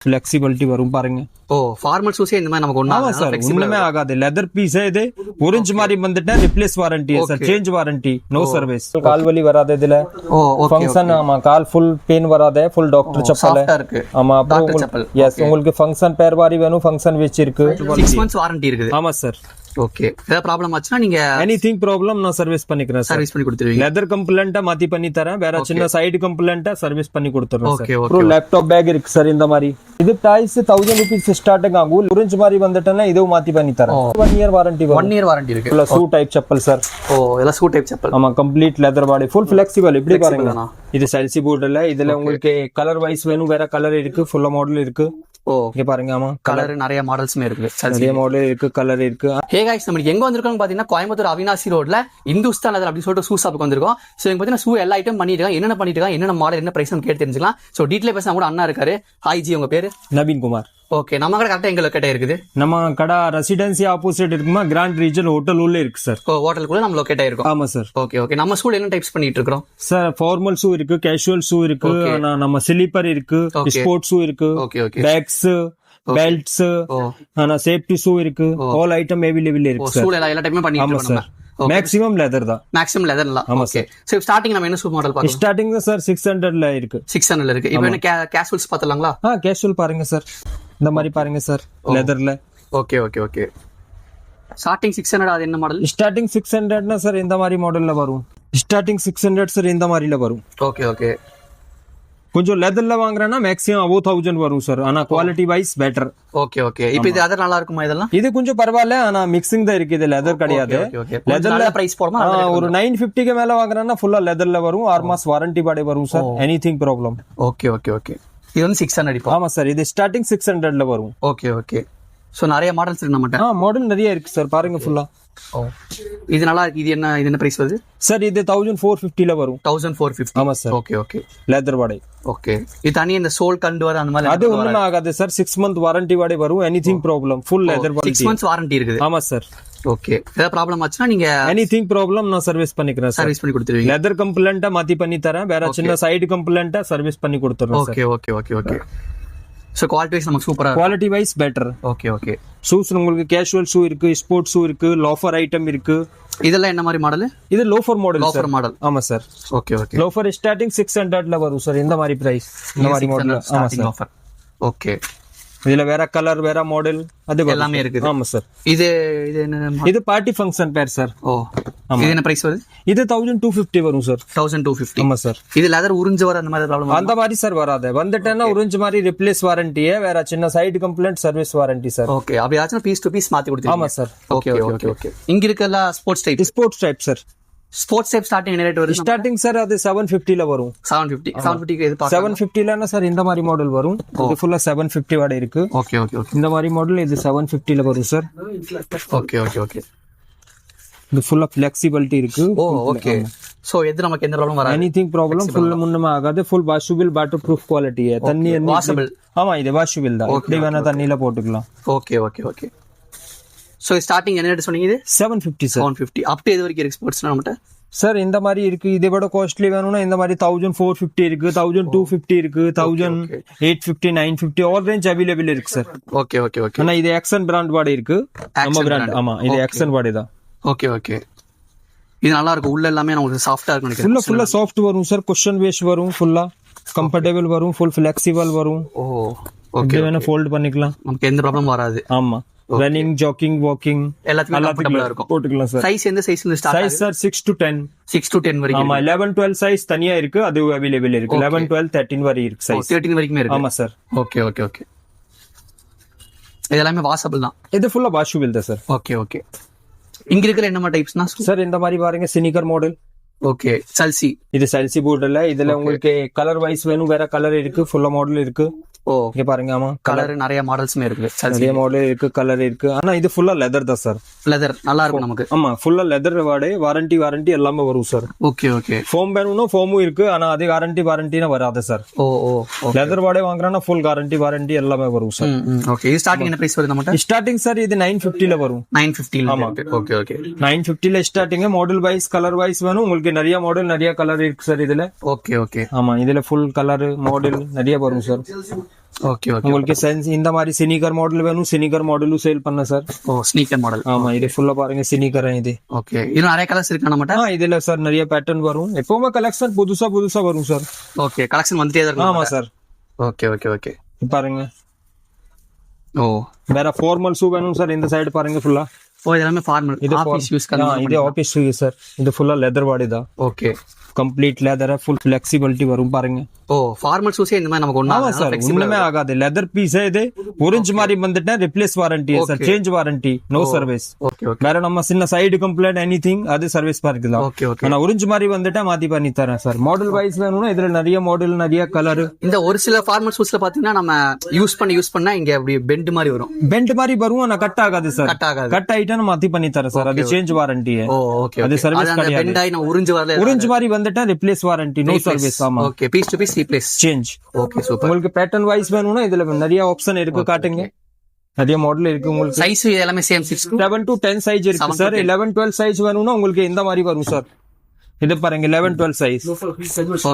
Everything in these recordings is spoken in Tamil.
ஃபிளெக்சிபிலிட்டி வரும் பாருங்க. ஓ ஃபார்மல் ஷூஸே இந்த மாதிரி நமக்கு ஆமா சார், ஒண்ணுமே ஆகாது. லெதர் பீஸ் இது ஒரேஞ்ச் மாதிரி வந்துட்டா replace warranty sir, change warranty, no service. கால் வலி வராது இதுல. ஃபங்க்ஷன் ஆமா, கால் ஃபுல் பெயின் வராது, ஃபுல் டாக்டர் செப்பல் இருக்கு. ஆமா, அப்புறம் எஸ் உங்களுக்கு ஃபங்க்ஷன் பேர் வாரி வேணும், ஃபங்க்ஷன் வெச் இருக்கு. 6 months வாரண்டி இருக்குது. ஆமா சார். ஓகே, ஏதாவது ப்ராப்ளம் ஆச்சுனா நீங்க எனிதிங் ப்ராப்ளம் நான் சர்வீஸ் பண்ணிக்கிறேன் சார். சர்வீஸ் பண்ணி கொடுத்துருவீங்க. லெதர் கம்ப்ளைண்டா மாத்தி பண்ணி தரேன், வேற சின்ன சைடு கம்ப்ளைண்டா சர்வீஸ் பண்ணி கொடுத்துறேன் சார். ஓகே அப்புறம் லேப்டாப் பேக் இருக்கு சார் இந்த மாதிரி. இது பிரைஸ் 1000 rupees ஸ்டார்டிங் ஆகும். orange மாதிரி வந்துட்டேன்னா இதுவும் மாத்தி பண்ணி தரேன். 1 year வாரண்டி வரும். 1 year வாரண்டி இருக்கு. இல்ல ஷூ டைப் செப்பல் சார். ஓ இதெல்லாம் ஷூ டைப் செப்பல். ஆமா, கம்ப்ளீட் லெதர் பாடி, ஃபுல் ஃபிளெக்சிபிள். இப்படி பாருங்க, இது செல்சி போர்ட் இல்ல, இதுல உங்களுக்கு கலர் வைஸ் வேணும், வேற கலர் இருக்கு, ஃபுல்லா மாடல் இருக்கு. ஓ இங்க பாருங்க. ஆமா, கலர் நிறைய மாடல்ஸ்மே இருக்கு, நிறைய மாடல் இருக்கு, கலர் இருக்கு. ஹே गाइस, நம்ம எங்க வந்திருக்கோம்னு பாத்தீங்கன்னா கோயம்புத்தூர் அவினாசி ரோட்ல இந்துஸ்தான் லெதர் அப்படி சொல்லிட்டு ஷூ ஷாப்புக்கு வந்திருக்கோம். சோ இங்க பாத்தீங்கன்னா ஷூ எல்லா ஐட்டம் பண்ணிட்டு இருக்காங்க. என்னென்ன பண்ணிட்டு இருக்காங்க, என்னென்ன மாடல், என்ன பிரைஸ் கேட்டு தெரிஞ்சுக்கலாம். சோ டீடைல் பேச கூட அண்ணா இருக்காரு. ஹாய் ஜி, உங்க பேரு? நவீன் குமார். ஓகே, நம்ம கடை கரெக்டா எங்க லொகேட் ஆயிருக்குது? நம்ம கடை ரெசிடென்சி ஆப்போசிட் இருக்குமா, கிராண்ட் ரீஜன் ஹோட்டல் உள்ள இருக்கு சார். ஓ ஹோட்டலுக்குள்ள நம்ம லொகேட் ஆயிருக்கோம். ஆமா சார். ஓகே ஓகே, நம்ம ஷூல என்ன டைப்ஸ் பண்ணிட்டு இருக்கோம் சார்? ஃபார்மல் ஷூ இருக்கு, கேஷுவல் ஷூ இருக்கு, நம்ம ஸ்லிப்பர் இருக்கு, ஸ்போர்ட்ஸ் ஷூ இருக்கு, பேக்ஸ், பெல்ட்ஸ், சேஃப்டி ஷூ இருக்கு, ஆல் ஐட்டம் அவைலபிள் இருக்கு சார். ஷூல எல்லா டைப்புமே பண்ணிட்டு இருக்கோம். மேக்ஸிமம் லெதர் தான். மேக்ஸிமம் லெதர்ல. ஓகே, சோ ஸ்டார்டிங் நம்ம என்ன ஷூ மாடல் பார்க்கலாம்? ஸ்டார்டிங் சார் 600ல இருக்கு. 600ல இருக்கு. இப்போ என்ன கேஷுவல்ஸ் பார்த்தலாங்களா? கேஷுவல் பாருங்க சார், இந்த மாதிரி பாருங்க சார், லெதர்ல. Okay okay okay, starting 600. அது என்ன மாடல்? ஸ்டார்டிங் 600னா சார் இந்த மாதிரி மாடல்ல வரும். ஸ்டார்டிங் 600 சார் இந்த மாதிரில வரும். ஓகே ஓகே, கொஞ்சம் லெதர்ல வாங்குறேன்னா மேக்ஸிமம் above 1000 வரும் சார். ஆனா quality wise better. Okay okay, இப்போ இது அதர் நல்லா இருக்குமா இதெல்லாம்? இது கொஞ்சம் பரவாயில்ல, ஆனா மிக்சிங் தான் இருக்கு, இது லெதர் கிடையாது. லெதர்ல பிரைஸ் போடுமா? ஒரு 950க்கு மேல வாங்குறேன்னா ஃபுல்லா லெதர்ல வரும். 6 மாசம் வாரண்டி பாடே வரும் sir. Anything problem. Okay okay okay, இது வந்து 600 இப்போ. ஆமா சார், இது ஸ்டார்டிங் 600ல வரும். ஓகே ஓகே, சோ நிறைய மாடல்ஸ் இருக்கு நம்மட்ட. மாடல் நிறைய இருக்கு சார், பாருங்க ஃபுல்லா. இது நல்லா இருக்கு. இது என்ன பிரைஸ் வருது சார்? இது 1450ல வரும். 1450. ஆமா சார். ஓகே ஓகே, லெதர் வாடை. ஓகே, இது தனி இந்த சோல் கண்டு வர அந்த மாதிரி அது ஒண்ணுமே ஆகாது சார். 6 month வாரண்டி வாடை வரும். Anything problem, full leather warranty. 6 months warranty இருக்குது. ஆமா சார். ஓகே, ஏதாவது ப்ராப்ளம் ஆச்சுனா நீங்க எனிதிங் ப்ராப்ளம் நான் சர்வீஸ் பண்ணிக்கிறேன் சார். சர்வீஸ் பண்ணி கொடுத்துருவீங்க. லெதர் கம்ப்ளைண்டா மாத்தி பண்ணி தரேன், வேற சின்ன சைடு கம்ப்ளைண்டா சர்வீஸ் பண்ணி கொடுத்துறேன் sir. Okay okay okay okay, so quality wise நமக்கு சூப்பரா, quality wise better. Okay okay, shoes உங்களுக்கு கேஷுவல் ஷூ இருக்கு, ஸ்போர்ட்ஸ் ஷூ இருக்கு, லோஃபர் ஐட்டம் இருக்கு. இதெல்லாம் என்ன மாதிரி மாடல்? இது லோஃபர் மாடல். Loafer model. ஆமா sir. Okay okay, loafer starting 600ல வரும் சார். இந்த மாதிரி பிரைஸ், இந்த மாதிரி மாடல். ஆமா சார். லோஃபர். ஓகே, இதுல வேற கலர், வேற மாடல், அது எல்லாமே இருக்குது. ஆமா சார். இது என்ன? இது பார்ட்டி ஃபங்க்ஷன் பேர் சார். ஓ, இது என்ன பிரைஸ் வருது? இது 1250 வரும் சார். 1250. ஆமா சார். இது லெதர் உறிஞ்சு வர அந்த மாதிரி ப்ராப்ளம்? அந்த மாதிரி சார் வராது. வந்துட்டேன்னா உறிஞ்சு மாதிரி ரிப்ளேஸ் வாரண்டியே, வேற சின்ன side complaint service warranty sir. Okay, அப்படியாச்சும் பீஸ் டு பீஸ் மாத்தி கொடுத்துருங்க. ஆமா சார். ஓகே ஓகே ஓகே, இங்க இருக்கல sports type. Sports type sir. Sports type starting என்ன ரேட் வருது? ஸ்டார்டிங் சார் அது 750ல வரும். 750 க்கு இது பாருங்க. 750லனா சார் இந்த மாதிரி மாடல் வரும். இது ஃபுல்லா 750 வாட இருக்கு. ஓகே ஓகே ஓகே, இந்த மாதிரி மாடல் இது 750ல வரும் சார். ஓகே ஓகே ஓகே, இது ஃபுல்லா ஃபிளெக்சிபிலிட்டி இருக்கு. ஓ ஓகே, சோ எது நமக்கு எந்த ப்ராப்ளம் வராது. எனிதிங் ப்ராப்ளம் ஃபுல் முன்னமே ஆகாது. Full washable, water proof quality. தண்ணி வாஷபிள். ஆமா, இது வாஷபிள் தான். இப்படி வேணா தண்ணில போட்டுக்கலாம். Okay okay okay, so starting என்ன ரேட் சொன்னீங்க? இது 750 சார். 750 அப் டு எது வரைக்கும் இருக்கு ஸ்போர்ட்ஸ் நம்மட்ட? சார் இந்த மாதிரி இருக்கு. இதை விட காஸ்ட்லி வேணும்னா இந்த மாதிரி 1450 இருக்கு, 1250 இருக்கு, 1850, 950 ஆல் ரேஞ்ச் அவைலபிள் இருக்கு சார். ஓகே ஓகே ஓகே, ஆனா இது ஆக்சன் பிராண்ட் வாடை இருக்கு, நம்ம பிராண்ட். ஆமா, இது ஆக்சன் வாடை தான். ஓகே ஓகே, இது நல்லா இருக்கு. உள்ள எல்லாமே நமக்கு சாஃப்ட்டா இருக்கு நினைக்கிறேன். ஃபுல்லா சாஃப்ட் வரும் சார். குஷன் பேஸ் வரும், ஃபுல்லா கம்ஃபர்டபிள் வரும், ஃபுல் ஃபிளெக்சிபிள் வரும். ஓ ஓகே, வேணா ஃபோல்ட் பண்ணிக்கலாம், நமக்கு எந்த ப்ராப்ளம் வராது. ஆமா, ரன்னிங், ஜாக்கிங், வாக்கிங் எல்லாத்துக்கும் கம்ஃபர்ட்டபிளா இருக்கும். போட்டுக்கலாம் சார். சைஸ் எந்த சைஸ்ல start? Size sir 6 to 10. 6 to 10 வரைக்கும். ஆமா, 11 12 சைஸ் தனியா இருக்கு, அது அவேலபிள் இருக்கு. 11 12 13 வரை இருக்கு சைஸ். 13 வரைக்கும் இருக்கு. ஆமா சார். ஓகே ஓகே ஓகே, இது எல்லாமே வாஷபிள் தான். இது ஃபுல்லா வாஷபிள் தான் சார். ஓகே ஓகே, இங்க இருக்கிற என்ன மாதிரி டைப்ஸ்னா சார்? இந்த மாதிரி பாருங்க, சினிக்கர் மாடல். Okay, Chelsea. இது செல்சி போர்ட் இல்ல, இதுல உங்களுக்கு கலர் வைஸ் வேணும், வேற கலர் இருக்கு, ஃபுல்லா மாடல் இருக்கு. ஓ இங்க பாருங்க. ஆமா, கலர் நிறைய மாடல்ஸ்மே இருக்கு, நிறைய மாடல் இருக்கு, கலர் இருக்கு. ஆனா இது ஃபுல்லா லெதர் தான் சார். லெதர் நல்லா இருக்கும் நமக்கு. ஆமா, ஃபுல்லா லெதர் வாடை, வாரண்டி எல்லாமே வரும் சார். ஓகே ஓகே, ஃபோம் வேணும்னா ஃபோமும் இருக்கு, ஆனா அது வாரண்டினா வராது சார். ஓ ஓ, லெதர் வாடை வாங்குறா ஃபுல் வாரண்டி எல்லாமே வரும் சார். ஓகே, இது ஸ்டார்டிங் என்ன பிரைஸ் வருது நம்மட்ட? ஸ்டார்டிங் சார் இது 950ல வரும். 950. ஆமா, ஓகே ஓகே, 950ல starting. Model wise, colour wise வேணும் உங்களுக்கு, நிறைய மாடல், நிறைய கலர் இருக்கு சார் இதுல. ஓகே ஓகே, ஆமா, இதுல ஃபுல் கலர் மாடல் நிறைய வரும் சார். Okay okay. உங்களுக்கு இந்த மாதிரி சினிகர் மாடல் வேணும், சினிகர் மாடலும் சேல் பண்ண சார். ஓ ஸ்னீக்கர் மாடல். ஆமா, இது ஃபுல்லா பாருங்க சினிகர் இது. ஓகே. இது நிறைய கலர்ஸ் இருக்கு நம்மட்ட. இதுல சார் நிறைய பேட்டர்ன் வரும், எப்பவுமே கலெக்ஷன் புதுசா வரும் சார். ஓகே, கலெக்ஷன் வந்துட்டே தான் இருக்கு. ஆமா சார். Okay okay okay. பாருங்க. ஓ வேற ஃபார்மல் ஷூ வேணும் சார், இந்த சைடு பாருங்க ஃபுல்லா. ஓ இது எல்லாமே ஃபார்மல், இது ஆபீஸ் யூஸ் பண்ணலாம். இது ஆபீஸ் ஷூ சார். இது ஃபுல்லா லெதர் பாடி தான். Okay. Complete leather, full flexibility வரும் பாருங்க. ஓ ஃபார்மல் ஷூஸே இந்த மாதிரி நமக்கு ஆமா சார், ஒண்ணுமே ஆகாது. லெதர் பீஸ் இது. ஒரிஞ்ச் மாதிரி வந்துட்டா replace warranty sir, change warranty, no service. Okay okay. வேற நம்ம சின்ன சைடு கம்ப்ளைண்ட் எனிதிங் அது சர்வீஸ் பார்க்கலாம். Okay okay. ஆனா ஒரிஞ்ச் மாதிரி வந்துட்டா மாத்தி பண்ணி தரேன் சார். மாடல் வைஸ் வேணும்னா இதுல நிறைய மாடல், நிறைய கலர். இந்த ஒரு சில ஃபார்மல் ஷூஸ்ல பாத்தீங்கன்னா நம்ம யூஸ் பண்ணா இங்க அப்படி பெண்ட் மாதிரி வரும். பெண்ட் மாதிரி வரும், ஆனா கட் ஆகாது சார். கட் ஆகாது. கட் ஆயிட்டா மாத்தி பண்ணி தரேன் சார். அது சேஞ்ச் வாரண்டி. Oh okay. அது சர்வீஸ் கிடையாது. பெண்ட் ஆயி உறிஞ்சு வரல. ஒரிஞ்ச் மாதிரி வந்துட்டா ரிப்ளேஸ் வாரண்டி, நோ சர்வீஸ். ஆமா. Okay. Piece to piece replace, change. Okay super. உங்களுக்கு பேட்டர்ன் வைஸ் வேணும்னா இதுல நிறைய ஆப்ஷன் இருக்கு, காட்டுங்க. நிறைய மாடல் இருக்கு உங்களுக்கு. சைஸ் எல்லாமே சேம் 7 to 10 சைஸ் இருக்கு சார். 11 12 சைஸ் வேணும்னா உங்களுக்கு இந்த மாதிரி வரும் சார். இது பாருங்க 11 12 சைஸ்.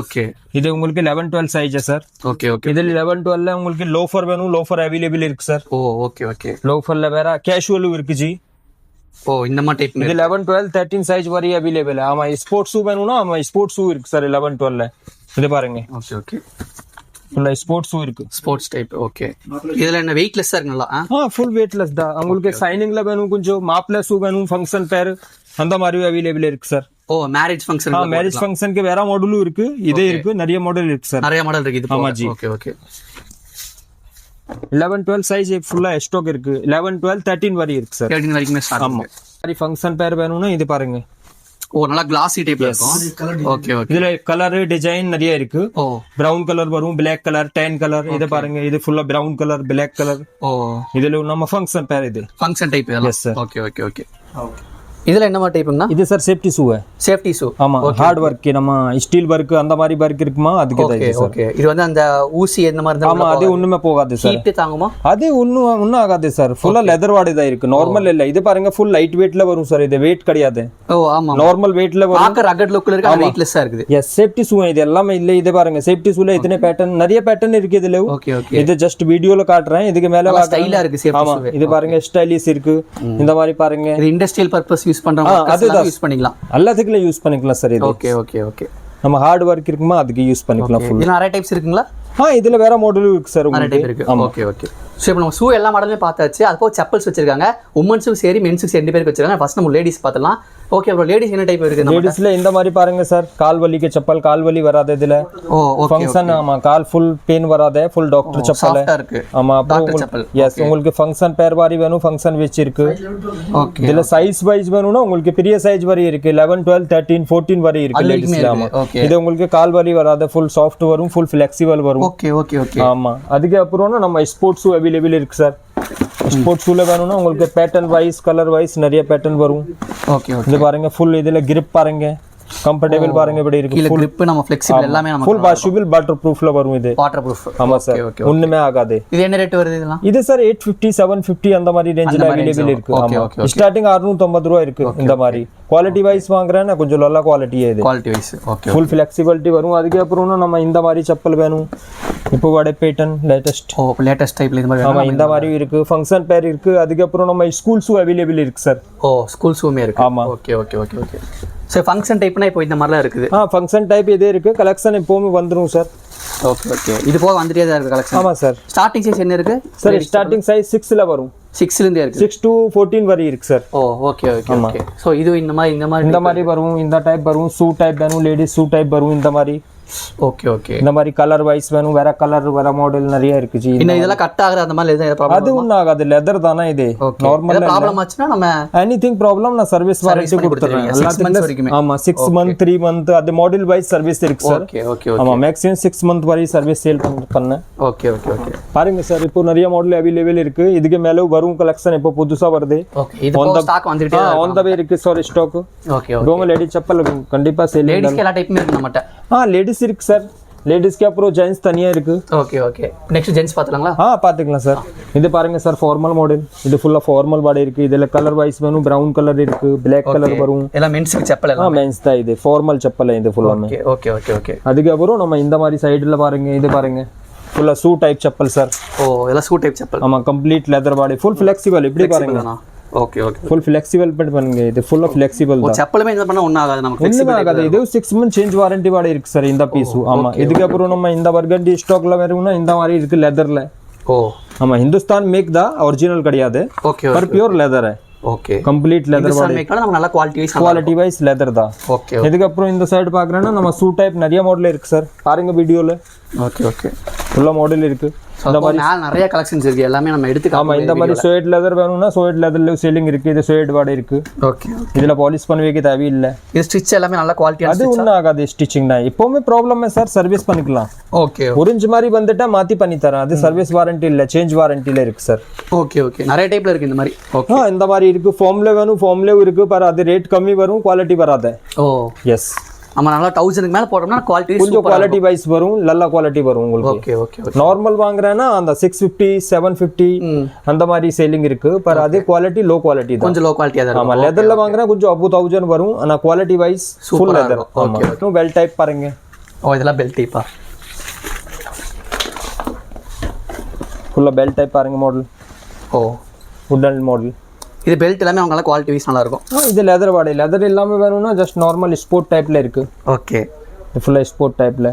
ஓகே. இது உங்களுக்கு 11 12 சைஸ் சார். Okay okay. இதுல 11 12ல உங்களுக்கு லோஃபர் வேணும், லோஃபர் அவைலபிள் இருக்கு சார். ஓ ஓகே ஓகே. லோஃபர்ல வேற கேஷுவலும் இருக்கு ஜி. ஓ இந்த மாதிரி டைப். இது 11 12 13 சைஸ் வரை அவைலபிள். ஆமா, ஸ்போர்ட்ஸ் ஷூ வேணும்னா ஆமா ஸ்போர்ட்ஸ் ஷூ இருக்கு சார் 11 12ல. இது பாருங்க. Okay okay. ஃபுல்லா ஸ்போர்ட்ஸ் ஷூ இருக்கு. Sports type. ஓகே. இதுல என்ன வெயிட்லெஸ்ஸா இருக்குங்களா? ஃபுல் வெயிட்லெஸ் தான். உங்களுக்கு சைனிங்ல வேணும், கொஞ்சம் மாப்ள ஷூ வேணும், ஃபங்க்ஷன் பேர் அந்த மாதிரி அவைலபிள் இருக்கு சார். ஓ மேரேஜ் ஃபங்க்ஷன். மேரேஜ் ஃபங்க்ஷனுக்கு வேற மாடலும் இருக்கு, இதே இருக்கு, நிறைய மாடல் இருக்கு சார். நிறைய மாடல் இருக்கு இது. ஆமா ஜி. Okay okay. 11 12 சைஸ் ஃபுல்லா ஸ்டாக் இருக்கு. 11 12 13 வரை இருக்கு சார். 13 வரைக்குமே ஸ்டாக். ஆமா. மாதிரி ஃபங்க்ஷன் பேர் வேணும்னா இது பாருங்க. ஓ நல்லா கிளாசி டைப்ல இருக்கும். Okay okay. இதுல கலர் டிசைன் நிறைய இருக்கு. ஓ பிரவுன் கலர் வரும், பிளாக் கலர், டேன் கலர். இது பாருங்க, இது ஃபுல்லா பிரவுன் கலர், பிளாக் கலர். ஓ இதுல நம்ம ஃபங்க்ஷன் பேர். இது function type. Yes sir. Okay okay okay. இதுல என்ன மாதிரி டைப்னா? இது sir safety shoe. Safety shoe. ஆமா, ஹார்ட் ஒர்க், நம்ம ஸ்டீல் ஒர்க் அந்த மாதிரி ஒர்க் இருக்குமா, அதுக்கு தான் இது சார். ஓகே. இது வந்து அந்த ஊசி இந்த மாதிரி தான். ஆமா, அது ஒண்ணுமே போகாது சார். ஹீட் தாங்குமா? அது ஒண்ணும் ஆகாது சார். ஃபுல்லா லெதர் வாடி தான் இருக்கு, நார்மல் இல்ல. இது பாருங்க ஃபுல் லைட் வெயிட்ல வரும் சார். இது வெயிட் கிடையாது. ஓ ஆமா, நார்மல் வெயிட்ல வரும். பாக்க ரகட் லுக்ல இருக்கு, வெயிட்லெஸ்ஸா இருக்குது. எஸ், சேஃப்டி ஷூ இது எல்லாமே இல்ல. இது பாருங்க சேஃப்டி ஷூல இத்தனை பேட்டர்ன், நிறைய பேட்டர்ன் இருக்கு இதுல. Okay okay. இது ஜஸ்ட் வீடியோல காட்டுறேன். இதுக்கு மேல ஸ்டைலா இருக்கு சேஃப்டி ஷூ. ஆமா, இது பாருங்க ஸ்டைலிஷ் இருக்கு. இந்த மாதிரி பாருங்க. இது இண்டஸ்ட்ரியல் பர்பஸ் யூஸ் பண்றவங்க யூஸ் பண்ணிக்கலாம். எல்லாத்துக்கும் யூஸ் பண்ணிக்கலாம் சார். இது ஓகே ஓகே ஓகே. நம்ம ஹார்ட் ஒர்க் இருக்குமா, அதுக்கு யூஸ் பண்ணிக்கலாம். இதுல நிறைய டைப்ஸ் இருக்குங்களா? இதுல வேற மாடலும் இருக்கு சார். நிறைய டைப் இருக்கு. Okay okay. சோ இப்போ நம்ம ஷூ எல்லா மாடலுமே பார்த்தாச்சு. அது போக செப்பல்ஸ் வச்சிருக்காங்க. உமன்ஸுக்கு சரி மென்ஸுக்கு ரெண்டு பேருக்கு வச்சிருக்காங்க. ஃபர்ஸ்ட் நம்ம லேடிஸ் பார்த்தலாம். ஓகே ப்ரோ, லேடிஸ் என்ன டைப் இருக்கு? லேடிஸ்ல இந்த மாதிரி பாருங்க சார். கால் வலிக்கு செப்பல், கால் வலி வராது இதுல. ஓ ஓகே. ஃபங்க்ஷன் ஆமா, கால் ஃபுல் பெயின் வராது, ஃபுல் டாக்டர் செப்பல். சாஃப்ட்டா இருக்கு. ஆமா, டாக்டர் செப்பல். எஸ், உங்களுக்கு ஃபங்க்ஷன் பேர் வாரி வேணும், ஃபங்க்ஷன் வெச்சு இருக்கு. ஓகே. இதுல சைஸ் வைஸ் வேணும்னா உங்களுக்கு பெரிய சைஸ் வரை இருக்கு. 11 12 13 14 வரை இருக்கு லேடிஸ்ல. ஆமா, இது உங்களுக்கு கால் வலி வராது, ஃபுல் சாஃப்ட் வரும், ஃபுல் ஃபிளெக்சிபிள் வரும். Okay okay okay. ஆமா, அதுக்கு அப்புறம் நம்ம ஸ்போர்ட்ஸ் ஷூ அவைலபிள் இருக்கு சார். ஸ்போர்ட்ஸ் ஷூல வேணும்னா உங்களுக்கு பேட்டர்ன் வைஸ், கலர் வைஸ் நிறைய பேட்டர்ன் வரும். Okay okay. இது பாருங்க ஃபுல். இதுல grip பாருங்க, கம்ஃபர்டபிள் பாருங்க இப்படி இருக்கு. கீழ grip நம்ம ஃபிளெக்சிபிள் எல்லாமே நம்ம ஃபுல் வாஷபிள், வாட்டர் ப்ரூஃப்ல வரும். இது வாட்டர் ப்ரூஃப். ஆமா சார், ஒண்ணுமே ஆகாது. இது என்ன ரேட் வருது இதெல்லாம்? இது சார் 850 750 அந்த மாதிரி ரேஞ்சில அவைலபிள் இருக்கு. ஆமா, ஸ்டார்டிங் 650 ரூபாய் இருக்கு. இந்த மாதிரி குவாலிட்டி வைஸ் வாங்குறேன்னா கொஞ்சம் நல்ல குவாலிட்டியே இது. Quality wise. Okay. Full flexibility வரும். அதுக்கு அப்புறம் நம்ம இந்த மாதிரி செப்பல் வேணும். இப்போ வட பேட்டர்ன் லேட்டஸ்ட். ஓ லேட்டஸ்ட் டைப்ல இந்த மாதிரி. ஆமா, இந்த மாதிரி இருக்கு. ஃபங்க்ஷன் பேர் இருக்கு. அதுக்கு அப்புறம் நம்ம ஸ்கூல் ஷூ அவைலபிள் இருக்கு சார். ஓ ஸ்கூல் ஷூமே இருக்கு. ஆமா. Okay okay okay okay. So function டைப்னா இப்போ இந்த மாதிரிலாம் இருக்குது. ஃபங்க்ஷன் டைப் இதே இருக்கு. கலெக்ஷன் எப்பவுமே வந்துரும் சார். Okay okay. இது போக வந்துட்டே தான் இருக்கு கலெக்ஷன். ஆமா சார். ஸ்டார்டிங் சைஸ் என்ன இருக்கு சார்? ஸ்டார்டிங் சைஸ் 6ல வரும். 6ல இருந்தே இருக்கு. 6 to 14 வரை இருக்கு சார். ஓ ஓகே ஓகே ஓகே. சோ இது இந்த மாதிரி வரும். இந்த டைப் வரும். ஷூ டைப் வேணும், லேடிஸ் ஷூ டைப் வரும். இந்த மாதிரி. Okay okay. இந்த மாதிரி கலர் வைஸ் வேணும். வேற கலர், வேற மாடல் நிறைய இருக்கு ஜி. இன்ன இதெல்லாம் கட் ஆகுற அந்த மாதிரி எதுவும் ப்ராப்ளம்? அது ஒண்ணும் ஆகாது. லெதர் தானே இது. நார்மல் ப்ராப்ளம் ஆச்சுனா நம்ம எனிதிங் ப்ராப்ளம் நான் சர்வீஸ் வாரண்டி கொடுத்துறேன். 6 months வரைக்கும். ஆமா, 6 month 3 month அது மாடல் வைஸ் சர்வீஸ் இருக்கு சார். Okay okay okay. ஆமா, மேக்ஸிமம் 6 month வரை சர்வீஸ் சேல் பண்ணேன். Okay okay okay. பாருங்க சார், இப்போ நிறைய மாடல் அவைலபிள் இருக்கு. இதுக்கு மேல வரும் கலெக்ஷன் இப்போ புதுசா வருது. ஓகே. இது போக ஸ்டாக் வந்துட்டே இருக்கு. ஆன் தி வே இருக்கு சார் ஸ்டாக். Okay okay. உங்க லேடி செப்பல் கண்டிப்பா சேல். லேடிஸ்க்கு எல்லா டைப்புமே இருக்கு நம்மட்ட. லேடிஸ் இருக்கு சார். லேடிஸ்க்கு அப்புறம் ஜென்ஸ் தனியா இருக்கு. Okay okay. நெக்ஸ்ட் ஜென்ஸ் பாத்துலாங்களா? பாத்துக்கலாம் சார். இது பாருங்க சார், ஃபார்மல் மாடல். இது ஃபுல்லா ஃபார்மல் பாடி இருக்கு. இதுல கலர் வைஸ் வேணும். பிரவுன் கலர் இருக்கு, பிளாக் கலர் வரும். எல்லாம் மென்ஸ்க்கு செப்பல் எல்லாம். மென்ஸ் தான் இது. ஃபார்மல் செப்பல் இது ஃபுல்லாமே. Okay okay okay okay. அதுக்கு அப்புறம் நம்ம இந்த மாதிரி சைடுல பாருங்க. இது பாருங்க ஃபுல்லா ஷூ டைப் செப்பல் சார். ஓ இதெல்லாம் ஷூ டைப் செப்பல். ஆமா complete leather body full flexible இப்படி பாருங்க. ஓகே ஓகே ஃபுல் ஃபிளெக்சிபிள் பண்ணுங்க. இது ஃபுல்லா ஃபிளெக்சிபிள் தான். செப்பலுமே என்ன பண்ணா ஒண்ணு ஆகாது நமக்கு. ஒண்ணுமே ஆகாது. இது 6 months சேஞ்ச் வாரண்டி வாட இருக்கு சார் இந்த பீஸ். ஆமா இதுக்கு அப்புறம் நம்ம இந்த பர்கண்டி ஸ்டாக்ல வரும்னா இந்த மாதிரி இருக்கு லெதர்ல. ஓ ஆமா ஹிந்துஸ்தான் மேக் தான் ஒரிஜினல் கிடையாது. ஓகே பர் pure leather. Okay complete leather body மேக்னா நம்ம நல்ல குவாலிட்டி வைஸ் லெதர் தான். ஓகே இதுக்கு அப்புறம் இந்த சைடு பாக்குறேன்னா நம்ம ஷூ டைப் நிறைய மாடல் இருக்கு சார். பாருங்க வீடியோல. ஓகே ஓகே ஃபுல்லா மாடல் இருக்கு. இந்த மாதிரி நிறைய கலெக்ஷன்ஸ் இருக்கு. எல்லாமே நம்ம எடுத்து ஆமா இந்த மாதிரி சோயட் லெதர் வேணும்னா சோயட் லெதர்ல செல்லிங் இருக்கு. இது சோயட் வாட இருக்கு. ஓகே இதுல பாலிஷ் பண்ணவே தேவை இல்ல. இது ஸ்டிட்ச் எல்லாமே நல்ல குவாலிட்டியா அது ஒண்ணு ஆகாது. ஸ்டிச்சிங் தான் எப்பவுமே ப்ராப்ளம் சார். சர்வீஸ் பண்ணிக்கலாம். ஓகே ஒரிஞ்ச் மாதிரி வந்துட்டா மாத்தி பண்ணி தரேன். அது சர்வீஸ் வாரண்டி இல்ல சேஞ்ச் வாரண்டில இருக்கு சார். ஓகே ஓகே நிறைய டைப்ல இருக்கு இந்த மாதிரி. ஓகே இந்த மாதிரி இருக்கு. ஃபார்ம்ல வேணும் ஃபார்ம்ல இருக்கு. பர் அது ரேட் கம்மி வரும் குவாலிட்டி வராது. ஓ எஸ் நம்ம நல்லா 1000க்கு மேல போட்டோம்னா குவாலிட்டி கொஞ்சம் குவாலிட்டி வைஸ் வரும். நல்ல குவாலிட்டி வரும் உங்களுக்கு. ஓகே ஓகே நார்மல் வாங்குறேன்னா அந்த 650 750 அந்த மாதிரி சேலிங் இருக்கு. பர் அதே குவாலிட்டி லோ குவாலிட்டி தான். கொஞ்சம் லோ குவாலிட்டியா தான். ஆமா லெதர்ல வாங்குறா கொஞ்சம் above 1000 வரும். ஆனா quality wise full leather. Okay bell type பாருங்க. ஓ இதெல்லாம் பெல் டைப்பா. ஃபுல்லா பெல் டைப் பாருங்க மாடல். Oh wooden model. இது பெல்ட் எல்லாமே அவங்களால குவாலிட்டி வைஸ் நல்லா இருக்கும். இது லெதர் பாடி. லெதர் எல்லாமே வேணும்னா ஜஸ்ட் நார்மல் ஸ்போர்ட் டைப்ல இருக்கு. ஓகே ஃபுல்லா ஸ்போர்ட் டைப்ல.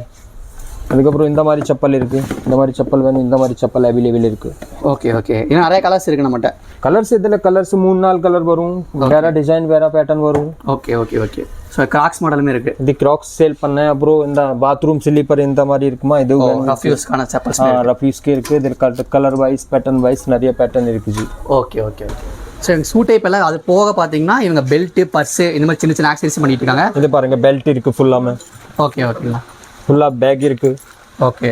அதுக்கப்புறம் இந்த மாதிரி செப்பல் இருக்கு. இந்த மாதிரி செப்பல் வேணும். இந்த மாதிரி செப்பல் அவைலபிள் இருக்கு. ஓகே ஓகே இன்னும் நிறைய கலர்ஸ் இருக்கு நம்மகிட்ட. கலர்ஸ் இதுல கலர்ஸ் 3-4 கலர் வரும். வேற டிசைன் வேற பேட்டர்ன் வரும். Okay okay okay so Crocs மாடலுமே இருக்கு. இது கிராக்ஸ் சேல் பண்ணேன். அப்புறம் இந்த பாத்ரூம் ஸ்லிப்பர் இந்த மாதிரி இருக்குமா இது ரஃப் யூஸ்க்கான செப்பல்ஸ். ரஃப் யூஸ்க்கு இருக்கு. இது கலர் வைஸ் பேட்டர்ன் வைஸ் நிறைய பேட்டர்ன் இருக்கு G. Okay okay okay so shoe type எல்லாம் அது போக பார்த்தீங்கன்னா இவங்க பெல்ட் பர்ஸ் இந்த மாதிரி சின்ன சின்ன ஆக்சரிஸ் பண்ணிட்டு இருக்காங்க. இது பாருங்க பெல்ட் இருக்கு ஃபுல்லாமே. ஓகே ஓகேங்களா ஃபுல்லா பேக் இருக்கு. ஓகே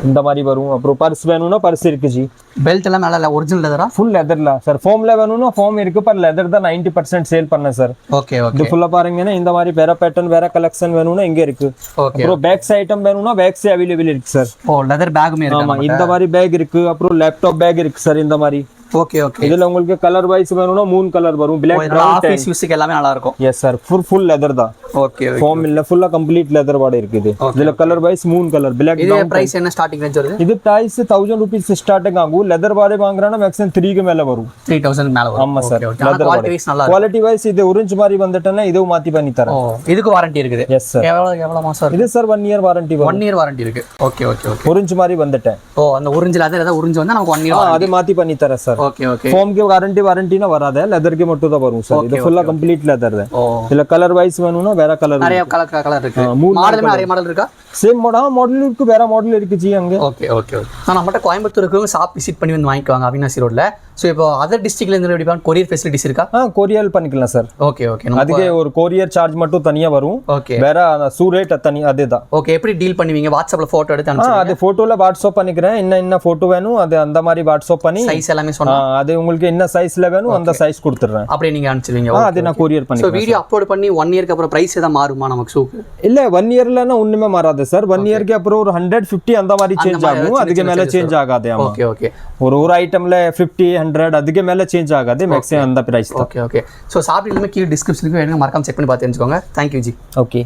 இந்த மாதிரி வரும். அப்புறம் பர்ஸ் வேணும்னா பர்ஸ் இருக்கு ஜி. பெல்ட் எல்லாம் நல்லா ஒரிஜினல் லெதரா ஃபுல் லெதர்ல சார். ஃபார்ம்ல வேணும்னா ஃபார்ம் இருக்கு. பர் லெதர் தான் 90% சேல் பண்ண சார். ஓகே ஓகே இது ஃபுல்லா பாருங்கன்னா இந்த மாதிரி வேற பேட்டர்ன் வேற கலெக்ஷன் வேணும்னா இங்க இருக்கு. ஓகே அப்புறம் பேக்ஸ் ஐட்டம் வேணும்னா பேக்ஸ் அவைலபிள் இருக்கு சார். ஓ லெதர் பேக்குமே இருக்கு. ஆமா இந்த மாதிரி பேக் இருக்கு. அப்புறம் லேப்டாப் பேக் இருக்கு சார் இந்த மாதிரி. ஓகே ஓகே இதுல உங்களுக்கு கலர் வைஸ் வேணும்னா 3 கலர் வரும். Black brown ஆபீஸ் யூஸ்க்கு எல்லாமே நல்லா இருக்கும். எஸ் சார் ஃபுல் லெதர் தான். ஓகே ஓகே ஃபார்ம் இல்ல ஃபுல்லா கம்ப்ளீட் லெதர் பாடி இருக்கு. இது இதுல கலர் வைஸ் 3 கலர். Black இது பிரைஸ் என்ன ஸ்டார்டிங் ரேஞ்ச் வருது? இது பிரைஸ் 1000 rupees ஸ்டார்டிங் ஆகும். லெதர் பாடி வாங்குறானா மேக்ஸிமம் 3 க்கு மேல வரும். 3000 மேல வரும். ஆமா சார். லெதர் குவாலிட்டி வைஸ் நல்லா இருக்கு. குவாலிட்டி வைஸ் இது orange மாதிரி வந்துட்டனா இது மாத்தி பண்ணி தரேன். இதுக்கு வாரண்டி இருக்குது. Yes sir. எவ்வளவு மாசம் இருக்கு? இது சார் 1 year வாரண்டி வரும். 1 year வாரண்டி இருக்கு. ஓகே ஓகே ஓகே orange மாதிரி வந்துட்டேன். ஓ அந்த orange லெதர் ஏதா orange வந்தா நமக்கு 1 year அது மாத்தி பண்ணி தரேன் சார். ஓகே ஓகே ஃபார்ம் के வாரண்டினா வராது. லெதர் के மட்டும் தான் வரும் சார். இது ஃபுல்லா கம்ப்ளீட் லெதர் தான். இதுல கலர் வைஸ் வேணும்னா வேற கலர் நிறைய கலர் இருக்கு. மாடலுமே நிறைய மாடல் இருக்கா? சேம் மாடல் இருக்கு. வேற மாடல் இருக்கு ஜி அங்க. ஓகே ஓகே ஓகே நான் நம்மட்ட கோயம்புத்தூருக்கு ஷாப் விசிட் பண்ணி வந்து வாங்கிக்குவாங்க அவினாசி ரோட்ல. சோ இப்போ அதர் டிஸ்ட்ரிக்ட்ல இருந்து எப்படி பண்ண கொரியர் ஃபெசிலிட்டிஸ் இருக்கா? கொரியர் பண்ணிக்கலாம் சார். ஓகே ஓகே அதுக்கு ஒரு கொரியர் சார்ஜ் மட்டும் தனியா வரும். ஓகே வேற சூ ரேட் தனி அதேதான். ஓகே எப்படி டீல் பண்ணுவீங்க? வாட்ஸ்அப்ல போட்டோ எடுத்து அனுப்புங்க. அது போட்டோல வாட்ஸ்அப் பண்ணிக்கிறேன். என்ன போட்டோ வேணும் அது அந்த மாதிரி வாட்ஸ்அப் பண்ணி சைஸ் எல்லாமே சொன்னா அது உங்களுக்கு என்ன சைஸ்ல வேணும் அந்த சைஸ் கொடுத்துறேன். அப்படியே நீங்க அனுப்பிடுவீங்க. அது நான் கொரியர் பண்ணி. சோ வீடியோ அப்லோட் பண்ணி 1 இயர்க்கு அப்புறம் பிரைஸ் ஏதா மாறுமா நமக்கு ஷூக்கு? இல்ல 1 இயர்லனா ஒண்ணுமே மாறாது சார். 1 இயர்க்கு அப்புறம் ஒரு 150 அந்த மாதிரி சேஞ்ச் ஆகும். அதுக்கு மேல சேஞ்ச் ஆகாது. ஓகே ஓகே ஒரு ஐட்டம்ல 50 100 அதுக்கு மேல சேஞ்ச் ஆகாது. மேக்ஸிமம் அந்த பிரைஸ் தான். Okay okay so shop link கீழ டிஸ்கிரிப்ஷன்ல வேணுங்க மறக்காம செக் பண்ணி பார்த்து தெரிஞ்சுக்கோங்க. Thank you G. ஓகே.